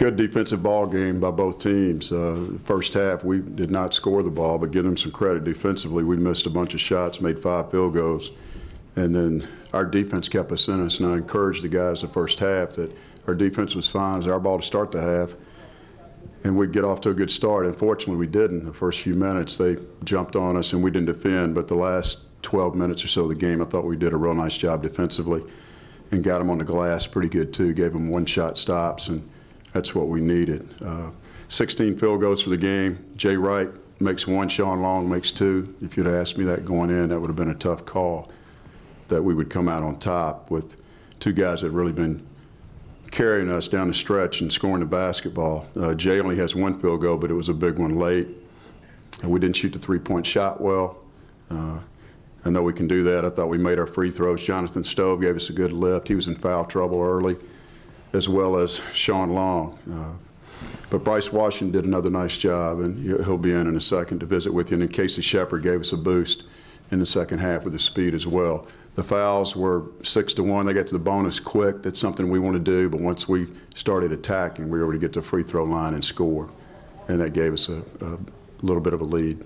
Good defensive ball game by both teams. First half, we did not score the ball, but give them some credit defensively. We missed a bunch of shots, made 5 field goals, and then our defense kept us in us. And I encouraged the guys the first half that our defense was fine. It was our ball to start the half, and we'd get off to a good start. Unfortunately, we didn't. The first few minutes, they jumped on us, and we didn't defend. But the last 12 minutes or so of the game, I thought we did a real nice job defensively and got them on the glass pretty good, too. Gave them one-shot stops, and that's what we needed. 16 field goals for the game. Jay Wright makes 1, Shawn Long makes 2. If you'd asked me that going in, that would have been a tough call, that we would come out on top with 2 guys that have really been carrying us down the stretch and scoring the basketball. Jay only has 1 field goal, but it was a big one late. We didn't shoot the 3-point shot well. I know we can do that. I thought we made our free throws. Jonathan Stove gave us a good lift. He was in foul trouble early, as well as Shawn Long. But Bryce Washington did another nice job, and he'll be in a second to visit with you. And then Kasey Shepherd gave us a boost in the second half with his speed as well. The fouls were 6-1. They got to the bonus quick. That's something we want to do. But once we started attacking, we were able to get to the free throw line and score. And that gave us a little bit of a lead.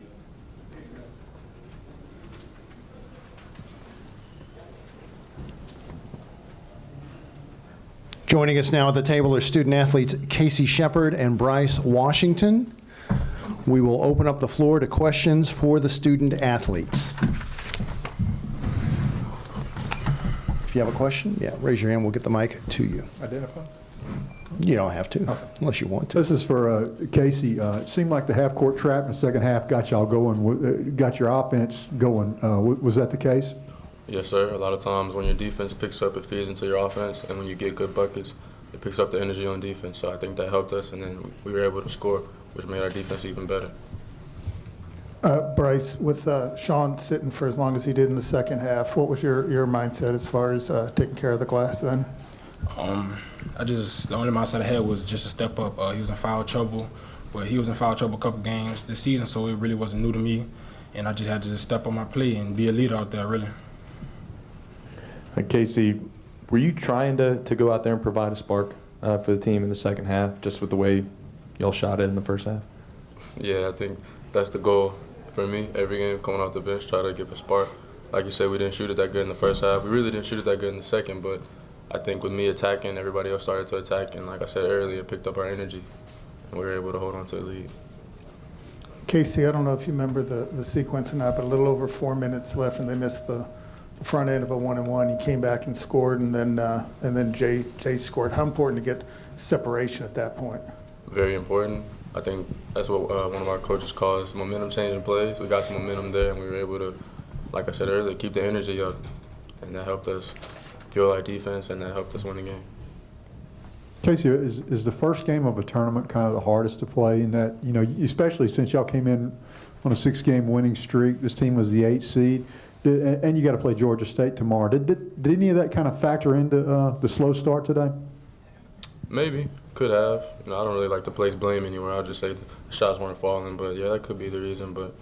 Joining us now at the table are student athletes Kasey Shepherd and Bryce Washington. We will open up the floor to questions for the student athletes. If you have a question, raise your hand. We'll get the mic to you. Identify? You don't have to, unless you want to. This is for Kasey. It seemed like the half-court trap in the second half got y'all going, got your offense going. Was that the case? Yes, sir. A lot of times when your defense picks up, it feeds into your offense, and when you get good buckets, it picks up the energy on defense. So I think that helped us, and then we were able to score, which made our defense even better. Bryce, with Shawn sitting for as long as he did in the second half, what was your mindset as far as taking care of the glass then? The only mindset I had was just to step up. He was in foul trouble, but he was in foul trouble a couple games this season, so it really wasn't new to me. And I just had to just step on my play and be a leader out there, really. Kasey, were you trying to go out there and provide a spark for the team in the second half, just with the way y'all shot it in the first half? Yeah, I think that's the goal for me. Every game coming off the bench, try to give a spark. Like you said, we didn't shoot it that good in the first half. We really didn't shoot it that good in the second, but I think with me attacking, everybody else started to attack, and like I said earlier, it picked up our energy, and we were able to hold on to the lead. Kasey, I don't know if you remember the sequence or not, but a little over 4 minutes left, and they missed the front end of a 1-and-1. He came back and scored, and then Jay scored. How important to get separation at that point? Very important. I think that's what one of our coaches calls momentum changing plays. We got the momentum there, and we were able to, like I said earlier, keep the energy up, and that helped us fuel our defense, and that helped us win the game. Kasey, is the first game of a tournament kind of the hardest to play in that, especially since y'all came in on a 6-game winning streak, this team was the 8th seed, and you got to play Georgia State tomorrow. Did any of that kind of factor into the slow start today? Maybe. Could have. I don't really like to place blame anywhere. I'll just say the shots weren't falling, but yeah, that could be the reason. But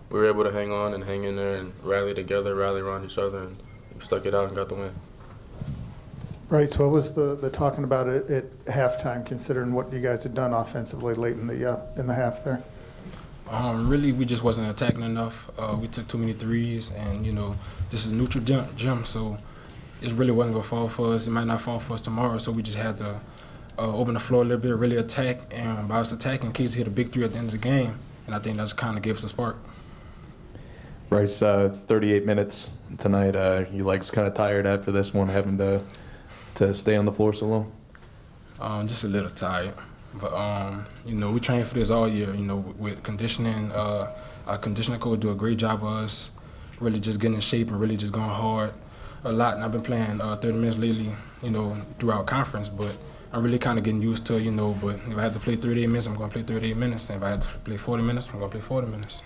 we were able to hang on and hang in there and rally together, rally around each other, and stuck it out and got the win. Bryce, what was the talking about it at halftime, considering what you guys had done offensively late in the half there? Really, we just wasn't attacking enough. We took too many threes, and this is a neutral gym, so it really wasn't gonna fall for us. It might not fall for us tomorrow, so we just had to open the floor a little bit, really attack, and by us attacking, Kasey hit a big 3 at the end of the game, and I think that just kind of gave us a spark. Bryce, 38 minutes tonight. Your legs kind of tired after this one, having to stay on the floor so long? Just a little tired. But, we trained for this all year, with conditioning. Our conditioning coach do a great job of us really just getting in shape and really just going hard a lot. And I've been playing 30 minutes lately, throughout conference. But I'm really kind of getting used to it, But if I had to play 38 minutes, I'm going to play 38 minutes. And if I had to play 40 minutes, I'm going to play 40 minutes.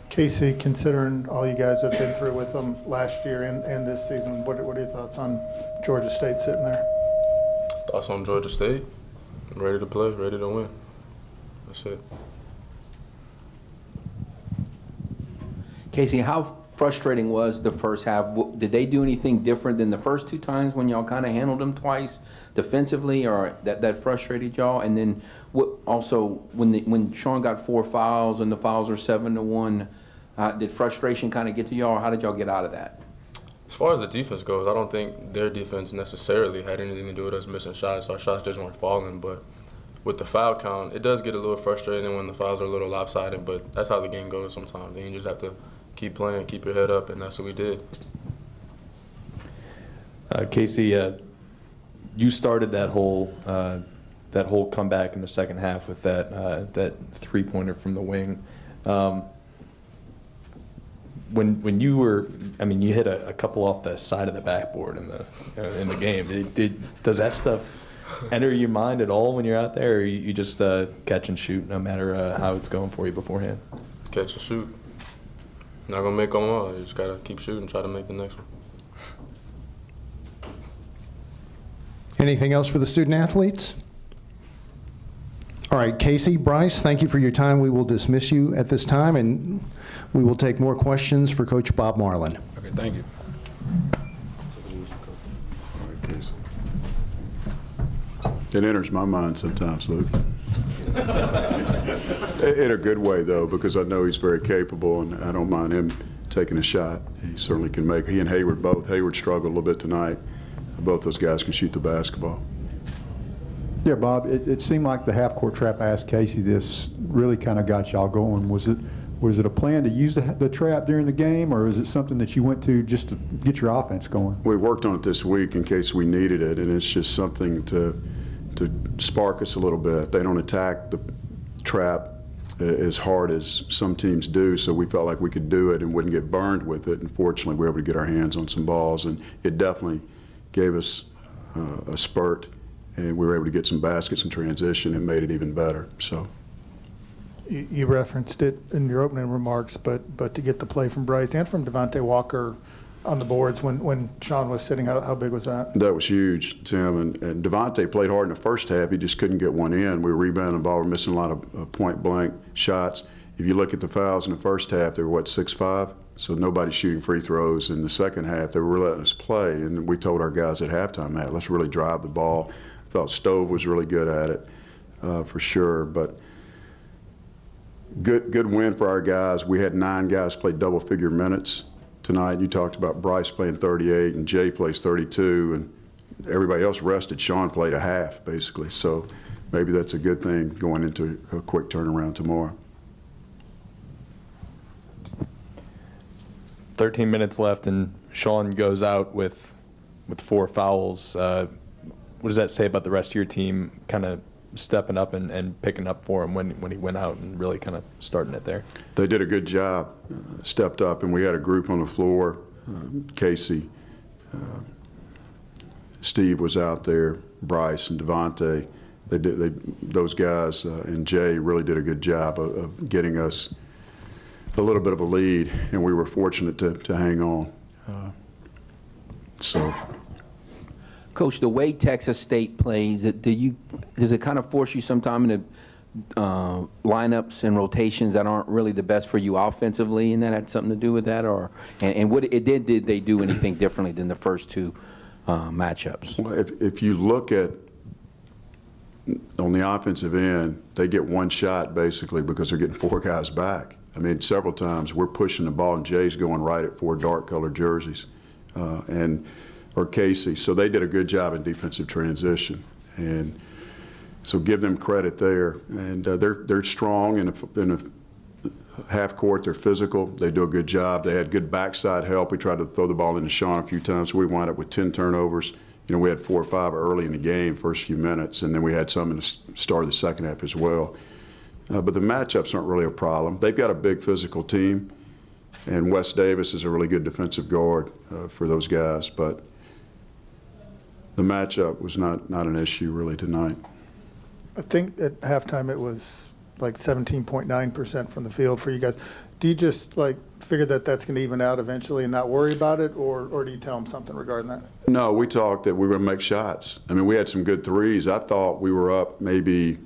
Kasey, considering all you guys have been through with them last year and this season, what are your thoughts on Georgia State sitting there? Thoughts on Georgia State? Ready to play, ready to win. That's it. Kasey, how frustrating was the first half. Did they do anything different than the first two times when y'all kind of handled them twice defensively, or that frustrated y'all? And then also when Shawn got 4 fouls and the fouls are 7-1, did frustration kind of get to y'all, or how did y'all get out of that? As far as the defense goes, I don't think their defense necessarily had anything to do with us missing shots. Our shots just weren't falling, but with the foul count, it does get a little frustrating when the fouls are a little lopsided, but that's how the game goes sometimes. And you just have to keep playing, keep your head up, and that's what we did. Kasey, you started that whole comeback in the second half with that three-pointer from the wing. When you were, I mean, you hit a couple off the side of the backboard in the game. Does that stuff enter your mind at all when you're out there, or you just catch and shoot no matter how it's going for you beforehand? Catch and shoot. Not gonna make them all. You just gotta keep shooting, try to make the next one. Anything else for the student athletes? All right, Kasey, Bryce, thank you for your time. We will dismiss you at this time, and we will take more questions for Coach Bob Marlin. Okay, thank you. It enters my mind sometimes, Luke. In a good way, though, because I know he's very capable, and I don't mind him taking a shot. He certainly can make. He and Hayward both. Hayward struggled a little bit tonight. Both those guys can shoot the basketball. Yeah, Bob, it seemed like the half-court trap, I asked Kasey this, really kind of got y'all going. Was it a plan to use the trap during the game, or is it something that you went to just to get your offense going? We worked on it this week in case we needed it, and it's just something to spark us a little bit. They don't attack the trap as hard as some teams do, so we felt like we could do it and wouldn't get burned with it. And fortunately, we were able to get our hands on some balls, and it definitely gave us a spurt, and we were able to get some baskets in transition and made it even better. So. You referenced it in your opening remarks, but to get the play from Bryce and from Devontae Walker on the boards when Shawn was sitting, how big was that? That was huge, Tim. And Devontae played hard in the first half. He just couldn't get one in. We were rebounding the ball. We were missing a lot of point-blank shots. If you look at the fouls in the first half, they were, 6-5? So nobody's shooting free throws. In the second half, they were letting us play. And we told our guys at halftime, Matt, let's really drive the ball. I thought Stove was really good at it, for sure. But good win for our guys. We had 9 guys play double-figure minutes tonight. You talked about Bryce playing 38 and Jay plays 32, and everybody else rested. Shawn played a half, basically. So maybe that's a good thing going into a quick turnaround tomorrow. 13 minutes left, and Shawn goes out with 4 fouls. What does that say about the rest of your team kind of stepping up and picking up for him when he went out and really kind of starting it there? They did a good job, stepped up, and we had a group on the floor. Kasey, Steve was out there, Bryce and Devontae. Those guys and Jay really did a good job of getting us a little bit of a lead, and we were fortunate to hang on. Coach, the way Texas State plays, does it kind of force you sometime into lineups and rotations that aren't really the best for you offensively, and that had something to do with that? And what did they do anything differently than the first 2 matchups? Well, if you look at on the offensive end, they get one shot basically because they're getting 4 guys back. I mean, several times we're pushing the ball and Jay's going right at 4 dark-colored jerseys, or Kasey. So they did a good job in defensive transition, and so give them credit there. And they're strong in a half court. They're physical. They do a good job. They had good backside help. We tried to throw the ball into Shawn a few times. We wound up with 10 turnovers. You know, we had 4 or 5 early in the game, first few minutes, and then we had some in the start of the second half as well. But the matchups aren't really a problem. They've got a big physical team, and Wes Davis is a really good defensive guard for those guys. But the matchup was not an issue really tonight. I think at halftime it was like 17.9% from the field for you guys. Do you just figure that that's going to even out eventually and not worry about it, or do you tell them something regarding that? No, we talked that we were going to make shots. I mean, we had some good threes. I thought we were up maybe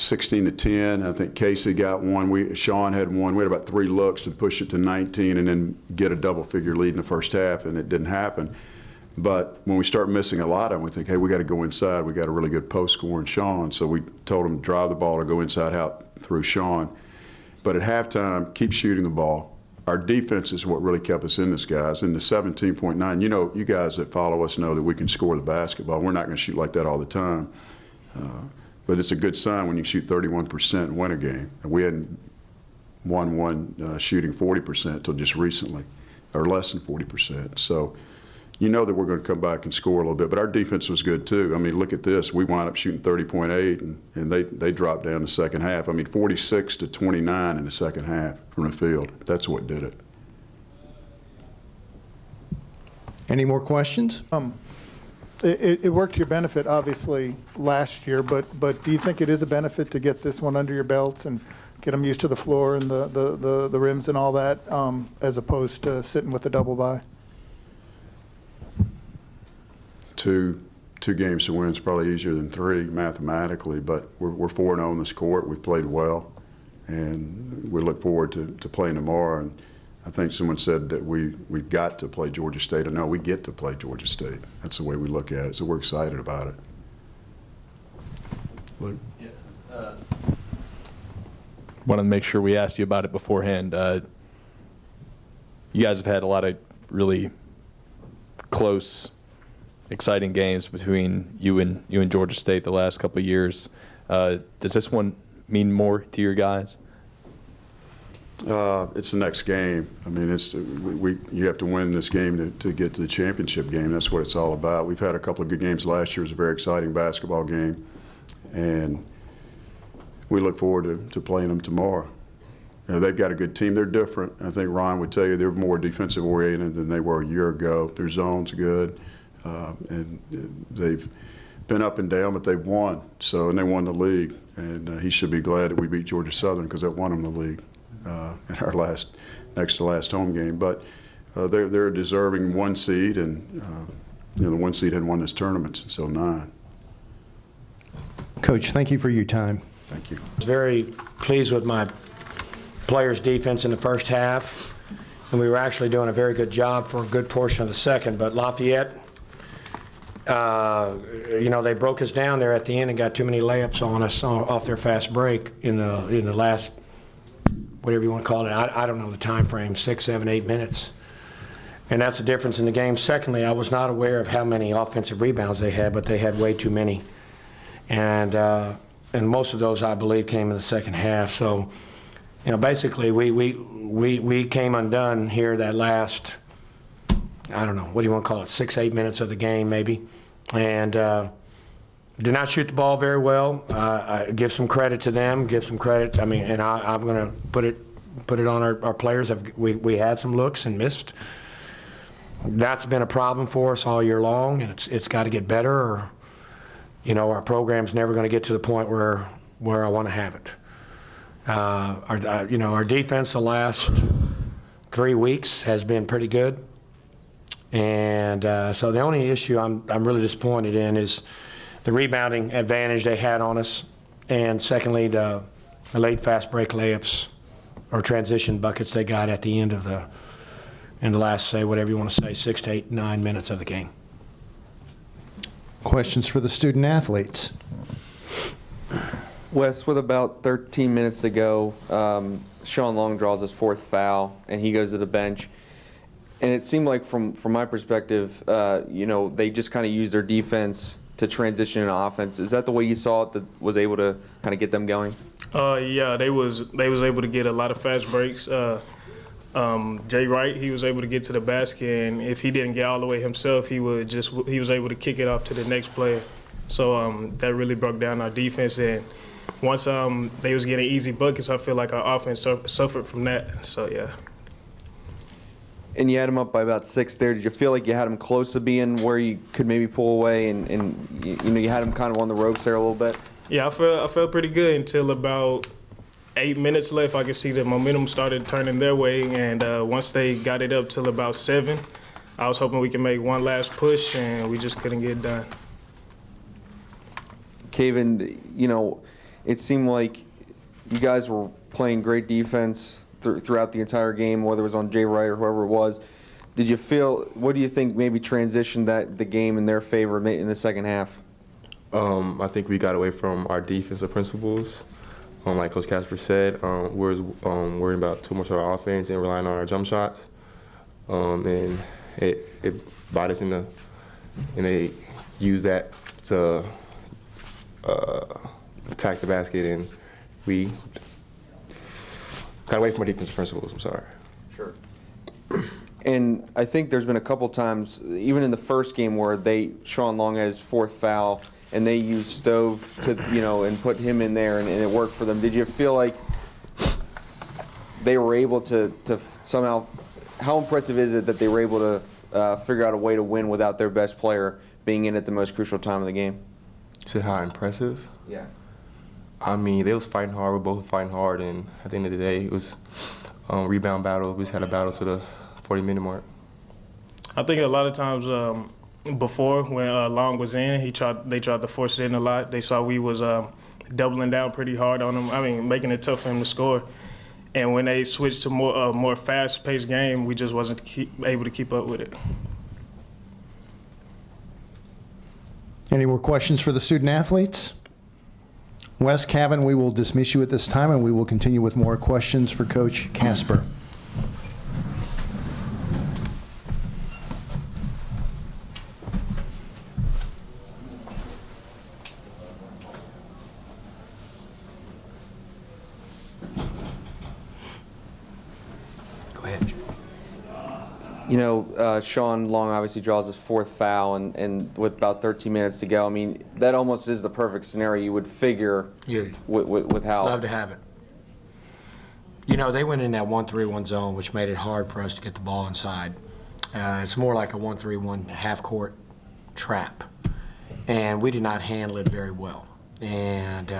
16-10. I think Kasey got one. Shawn had one. We had about 3 looks to push it to 19 and then get a double-figure lead in the first half, and it didn't happen. But when we start missing a lot of them, we think, hey, we got to go inside. We got a really good post scorer in Shawn. So we told him to drive the ball or go inside out through Shawn. But at halftime, keep shooting the ball. Our defense is what really kept us in this, guys. In the 17.9, you know, you guys that follow us know that we can score the basketball. We're not going to shoot like that all the time. But it's a good sign when you shoot 31% and win a game. And we hadn't won one shooting 40% until just recently, or less than 40%. So you know that we're going to come back and score a little bit. But our defense was good, too. I mean, look at this. We wound up shooting 30.8, and they dropped down the second half. I mean, 46-29 in the second half from the field. That's what did it. Any more questions? It worked to your benefit, obviously, last year, but do you think it is a benefit to get this one under your belts and get them used to the floor and the rims and all that, as opposed to sitting with the double bye? Two games to win is probably easier than 3 mathematically, but we're 4-0 on this court. We've played well, and we look forward to playing tomorrow. And I think someone said that we've got to play Georgia State. No, we get to play Georgia State. That's the way we look at it, so we're excited about it. Luke? Yeah. Wanted to make sure we asked you about it beforehand. You guys have had a lot of really close, exciting games between you and Georgia State the last couple of years. Does this one mean more to your guys? It's the next game. I mean, you have to win this game to get to the championship game. That's what it's all about. We've had a couple of good games last year. It was a very exciting basketball game, and we look forward to playing them tomorrow. You know, they've got a good team. They're different. I think Ron would tell you they're more defensive oriented than they were a year ago. Their zone's good, and they've been up and down, but they've won. And they won the league, and he should be glad that we beat Georgia Southern because that won them the league. In our next to last home game, but they're a deserving 1 seed, and you know, the 1 seed hadn't won this tournament since 2009. Coach, thank you for your time. Thank you. I was very pleased with my players' defense in the first half, and we were actually doing a very good job for a good portion of the second. But Lafayette, you know, they broke us down there at the end and got too many layups on us off their fast break in the last, whatever you want to call it, I don't know the time frame, 6, 7, 8 minutes. And that's the difference in the game. Secondly, I was not aware of how many offensive rebounds they had, but they had way too many. And most of those, I believe, came in the second half. So, you know, basically we came undone here that last, I don't know, what do you want to call it, 6, 8 minutes of the game maybe. And did not shoot the ball very well. I give some credit to them. Give some credit. I mean, and I'm going to put it on our players. We had some looks and missed. That's been a problem for us all year long, and it's got to get better. Or, you know, our program's never going to get to the point where I want to have it. Our defense the last 3 weeks has been pretty good, and so the only issue I'm really disappointed in is the rebounding advantage they had on us, and secondly, the late fast break layups or transition buckets they got at the end of the last, say, whatever you want to say, 6 to 8, 9 minutes of the game. Questions for the student athletes? Wes, with about 13 minutes to go, Shawn Long draws his 4th foul, and he goes to the bench. And it seemed like, from my perspective, you know, they just kind of used their defense to transition into offense. Is that the way you saw it, that was able to kind of get them going? Yeah, they was able to get a lot of fast breaks. Jay Wright, he was able to get to the basket, and if he didn't get all the way himself, he was able to kick it off to the next player. So that really broke down our defense. And once they was getting easy buckets, I feel like our offense suffered from that. So yeah. And you had him up by about 6 there. Did you feel like you had him close to being where you could maybe pull away, and you know, you had him kind of on the ropes there a little bit? Yeah, I felt pretty good until about 8 minutes left. I could see the momentum started turning their way, and once they got it up till about 7, I was hoping we could make one last push, and we just couldn't get it done. Kevin, you know, it seemed like you guys were playing great defense throughout the entire game, whether it was on Jay Wright or whoever it was. What do you think maybe transitioned the game in their favor in the second half? I think we got away from our defensive principles. Like Coach Casper said, we was worrying about too much of our offense and relying on our jump shots. And it bought us and they used that to attack the basket, and we got away from our defensive principles. I'm sorry. Sure. And I think there's been a couple times, even in the first game, where Shawn Long had his 4th foul, and they used Stove to, and put him in there, and it worked for them. Did you feel like they were able to somehow? How impressive is it that they were able to figure out a way to win without their best player being in at the most crucial time of the game? You said how impressive? Yeah. I mean, they was fighting hard. We both fighting hard, and at the end of the day, it was rebound battle. We just had a battle to the 40-minute mark. I think a lot of times before, when Long was in, they tried to force it in a lot. They saw we was doubling down pretty hard on him. I mean, making it tough for him to score. And when they switched to more fast-paced game, we just wasn't able to keep up with it. Any more questions for the student athletes? Wes, Cavan, we will dismiss you at this time, and we will continue with more questions for Coach Casper. Shawn Long obviously draws his 4th foul, and with about 13 minutes to go, I mean, that almost is the perfect scenario you would figure with how. Love to have it. They went in that 1-3-1 zone, which made it hard for us to get the ball inside. It's more like a 1-3-1 half-court trap, and we did not handle it very well. And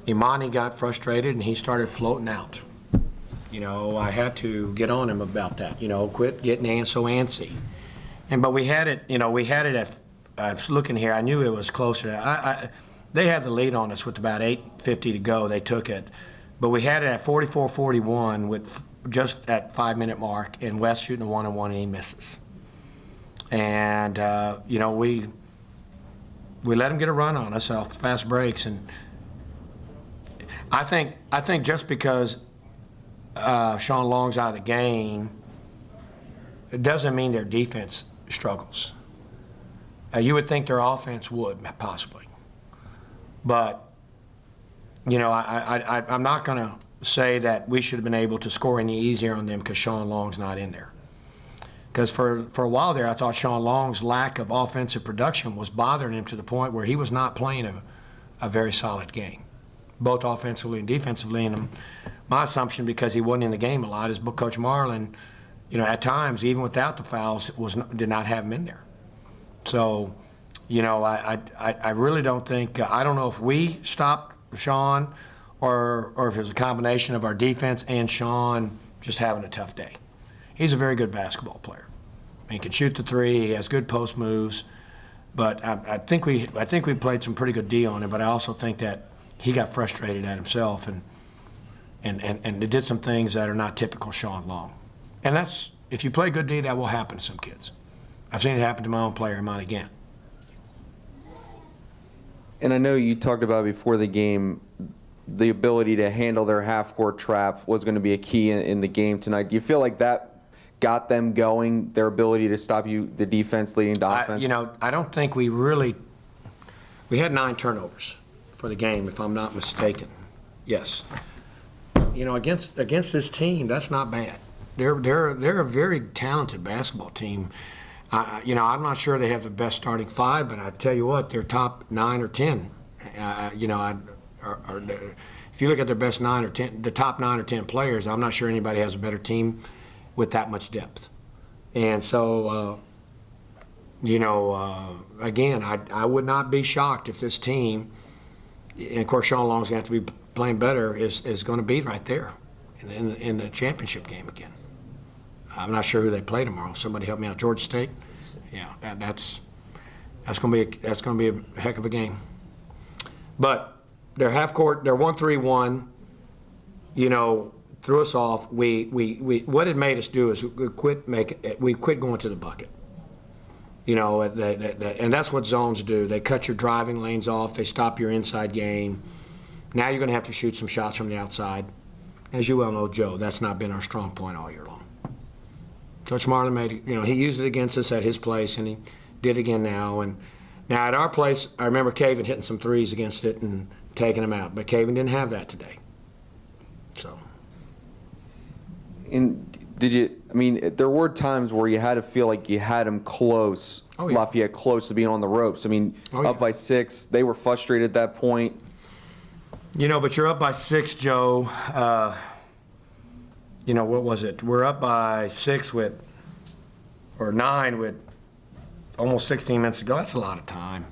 Imani got frustrated, and he started floating out. I had to get on him about that. Quit getting so antsy. But we had it. We had it at. I was looking here. I knew it was closer. They had the lead on us with about 8:50 to go. They took it, but we had it at 44-41 with just at 5-minute mark, and West shooting a 1-on-1 and he misses. And we let him get a run on us off fast breaks, and I think just because Shawn Long's out of the game, it doesn't mean their defense struggles. You would think their offense would, possibly. But, I'm not going to say that we should have been able to score any easier on them because Shawn Long's not in there. Because for a while there, I thought Shawn Long's lack of offensive production was bothering him to the point where he was not playing a very solid game, both offensively and defensively. And my assumption, because he wasn't in the game a lot, is Coach Marlin, at times, even without the fouls, did not have him in there. So, I really don't think, I don't know if we stopped Shawn or if it was a combination of our defense and Shawn just having a tough day. He's a very good basketball player. He can shoot the three. He has good post moves. But I think we played some pretty good D on him. But I also think that he got frustrated at himself and did some things that are not typical Shawn Long. And that's, if you play good D, that will happen to some kids. I've seen it happen to my own player, mine again. And I know you talked about before the game, the ability to handle their half-court trap was going to be a key in the game tonight. Do you feel like that got them going, their ability to stop you, the defense leading to offense? I don't think we had 9 turnovers for the game, if I'm not mistaken. Yes. Against this team, that's not bad. They're a very talented basketball team. I'm not sure they have the best starting 5, but I tell you what, their top 9 or 10. If you look at their best 9 or 10, the top 9 or 10 players, I'm not sure anybody has a better team with that much depth. And so, again, I would not be shocked if this team, and of course Shawn Long's going to have to be playing better, is going to be right there in the championship game again. I'm not sure who they play tomorrow. Somebody help me out. Georgia State? Yeah, that's going to be a heck of a game. But They're half court. They're 1-3-1. You know, threw us off. We what it made us do is we quit going to the bucket. You know, and that's what zones do. They cut your driving lanes off. They stop your inside game. Now you're going to have to shoot some shots from the outside. As you well know, Joe, that's not been our strong point all year long. Coach Marlin made it, you know, he used it against us at his place, and he did again now. And now at our place, I remember Caven hitting some threes against it and taking them out. But Caven didn't have that today. So. And did you, I mean, there were times where you had to feel like you had them close, Oh, yeah. Lafayette close to being on the ropes. I mean, Oh, yeah. up by 6, they were frustrated at that point. You know, but you're up by 6, Joe. You know, what was it? We're up by 6 or 9 with almost 16 minutes to go. That's a lot of time.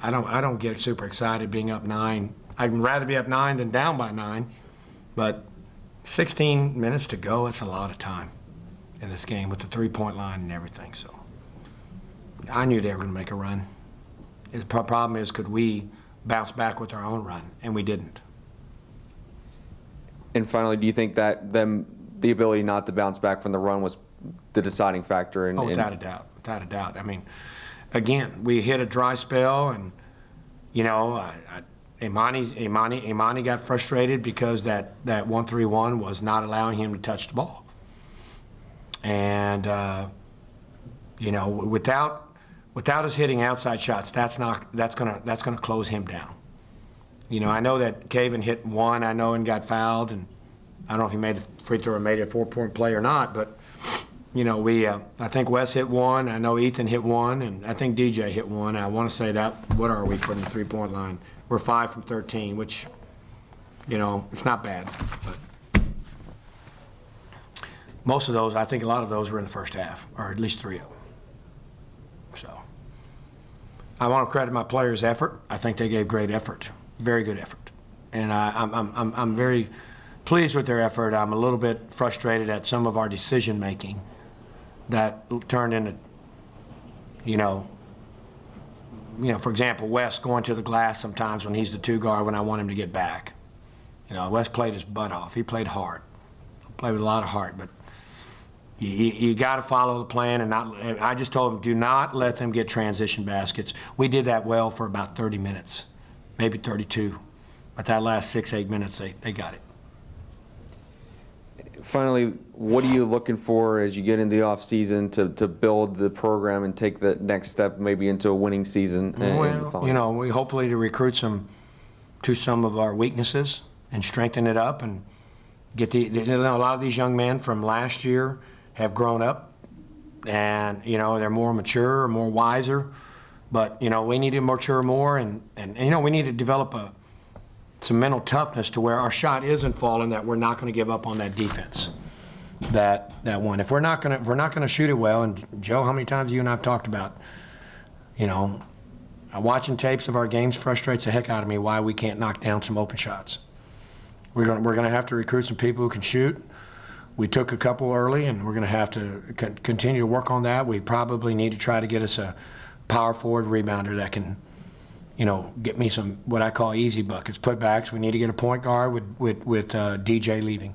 I don't get super excited being up 9. I'd rather be up 9 than down by 9. But 16 minutes to go, that's a lot of time in this game with the three-point line and everything. So I knew they were going to make a run. The problem is, could we bounce back with our own run? And we didn't. And finally, do you think that the ability not to bounce back from the run was the deciding factor? Oh, without a doubt, without a doubt. I mean, again, we hit a dry spell, and you know, Imani got frustrated because that 1-3-1 was not allowing him to touch the ball, and you know, without us hitting outside shots, that's gonna close him down. You know, I know that Caven hit one, I know, and got fouled, and I don't know if he made a free throw or made a 4-point play or not, but, you know, I think Wes hit one, I know Ethan hit one, and I think DJ hit one. I want to say that, what are we putting the three-point line? We're 5 from 13, which, you know, it's not bad, but most of those, I think a lot of those were in the first half, or at least 3 of them. So I want to credit my players' effort. I think they gave great effort. Very good effort, and I'm very pleased with their effort. I'm a little bit frustrated at some of our decision making that turned into, you know, for example, Wes going to the glass sometimes when he's the 2 guard when I want him to get back. You know, Wes played his butt off. He played hard, played with a lot of heart, but you got to follow the plan and not. I just told him, do not let them get transition baskets. We did that well for about 30 minutes. Maybe 32, but that last 6-8 minutes, they got it. Finally, what are you looking for as you get into the off season to build the program and take the next step, maybe into a winning season? Well, you know, we hopefully to recruit to some of our weaknesses and strengthen it up and get a lot of these young men from last year have grown up, and you know, they're more mature, more wiser. But, you know, we need to mature more, and you know, we need to develop some mental toughness to where our shot isn't falling, that we're not going to give up on that defense. That one. If we're not going to shoot it well, and Joe, how many times you and I have talked about, you know, watching tapes of our games frustrates the heck out of me why we can't knock down some open shots. We're going to have to recruit some people who can shoot. We took a couple early, and we're going to have to continue to work on that. We probably need to try to get us a power forward rebounder that can, you know, get me some what I call easy buckets, putbacks. We need to get a point guard with DJ leaving.